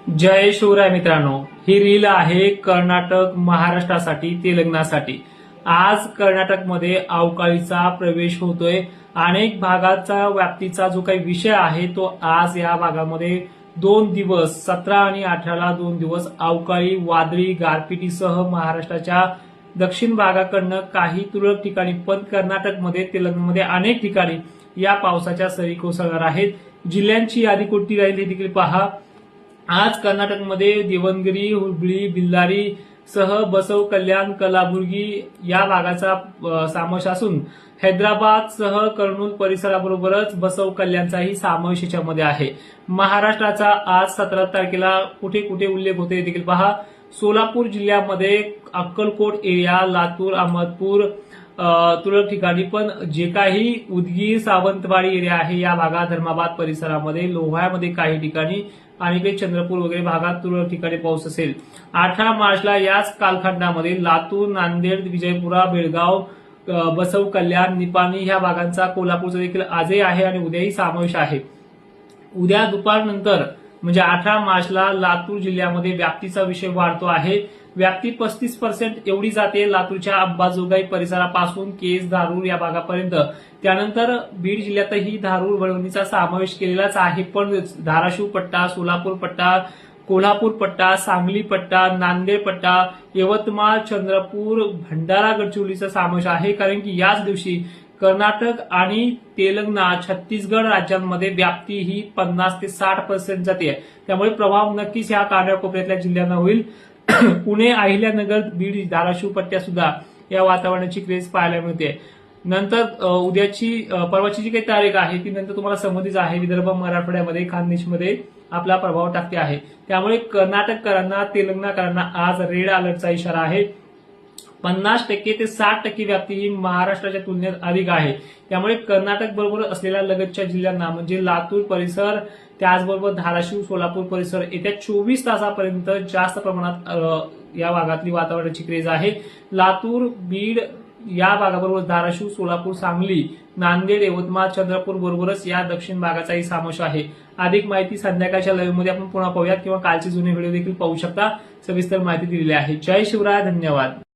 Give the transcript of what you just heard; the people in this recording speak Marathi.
जय शिवराय मित्रांनो, ही रील आहे कर्नाटक, महाराष्ट्रासाठी, तेलंगणासाठी। आज कर्नाटकमध्ये अवकाळीचा प्रवेश होतोय। अनेक भागाचा व्याप्तीचा जो काही विषय आहे तो आज या भागामध्ये 2 दिवस 17 आणि 18 ला 2 दिवस अवकाळी वादळी गारपिटीसह महाराष्ट्राच्या दक्षिण भागाकडनं काही तुरळक ठिकाणी पण कर्नाटकमध्ये, तेलंगणामध्ये अनेक ठिकाणी या पावसाच्या सरी कोसळणार आहेत। जिल्ह्यांची यादी कोणती राहील हे देखील पहा। आज कर्नाटकमध्ये देवनगिरी, हुबळी, बिल्लारी सह बसव कल्याण, कलाबुर्गी या भागाचा समावेश असून हैदराबाद सह कर्नूल परिसराबरोबरच बसव कल्याणचाही समावेश याच्यामध्ये आहे। महाराष्ट्राचा आज 17 तारखेला कुठे कुठे उल्लेख होते देखील पहा। सोलापूर जिल्ह्यामध्ये अक्कलकोट एरिया, लातूर, अहमदपूर तुरळक ठिकाणी, पण जे काही उदगीर, सावंतवाडी एरिया आहे या भागात, धर्माबाद परिसरामध्ये, लोह्यामध्ये काही ठिकाणी आणि काही चंद्रपूर वगैरे भागात तुरळक ठिकाणी पाऊस असेल। 18 मार्चला याच कालखंडामध्ये लातूर, नांदेड, विजयपुरा, बेळगाव, बसव कल्याण, निपाणी ह्या भागांचा, कोल्हापूरचा देखील आजही आहे आणि उद्याही समावेश आहे। उद्या दुपारनंतर म्हणजे 18 मार्चला लातूर जिल्ह्यामध्ये व्याप्तीचा विषय वाढतो आहे। व्याप्ती 35% एवढी जाते लातूरच्या अंबाजोगाई परिसरापासून केज, धारूर या भागापर्यंत। त्यानंतर बीड जिल्ह्यातही धारूर, वळवणीचा समावेश केलेलाच आहे, पण धाराशिव पट्टा, सोलापूर पट्टा, कोल्हापूर पट्टा, सांगली पट्टा, नांदेड पट्टा, यवतमाळ, चंद्रपूर, भंडारा, गडचिरोलीचा समावेश आहे। कारण की याच दिवशी कर्नाटक आणि तेलंगणा, छत्तीसगड राज्यांमध्ये व्याप्ती ही 50 ते 60% जाते। त्यामुळे प्रभाव नक्कीच या कानाकोपऱ्यातल्या जिल्ह्यांना होईल। पुणे, अहिल्यानगर, बीड, धाराशिव पट्ट्या सुद्धा या वातावरणाची क्रेज पाहायला मिळते। नंतर परवाची जी काही तारीख आहे ती नंतर तुम्हाला समजलीच आहे। विदर्भ, मराठवाड्यामध्ये, खानदेशमध्ये आपला प्रभाव टाकते आहे। त्यामुळे कर्नाटककरांना, तेलंगणाकरांना आज रेड अलर्टचा इशारा आहे। 50% ते 60% व्याप्ती ही महाराष्ट्राच्या तुलनेत अधिक आहे। त्यामुळे कर्नाटक बरोबर असलेल्या लगतच्या जिल्ह्यांना म्हणजे लातूर परिसर, त्याचबरोबर धाराशिव, सोलापूर परिसर येत्या 24 तासापर्यंत जास्त प्रमाणात या भागातली वातावरणाची क्रेज आहे। लातूर, बीड या भागाबरोबर धाराशिव, सोलापूर, सांगली, नांदेड, यवतमाळ, चंद्रपूर बरोबरच या दक्षिण भागाचाही समावेश आहे। अधिक माहिती संध्याकाळच्या लाईव्ह मध्ये आपण पुन्हा पाहूयात किंवा कालचे जुने व्हिडिओ देखील पाहू शकता। सविस्तर माहिती दिलेली आहे। जय शिवराय, धन्यवाद।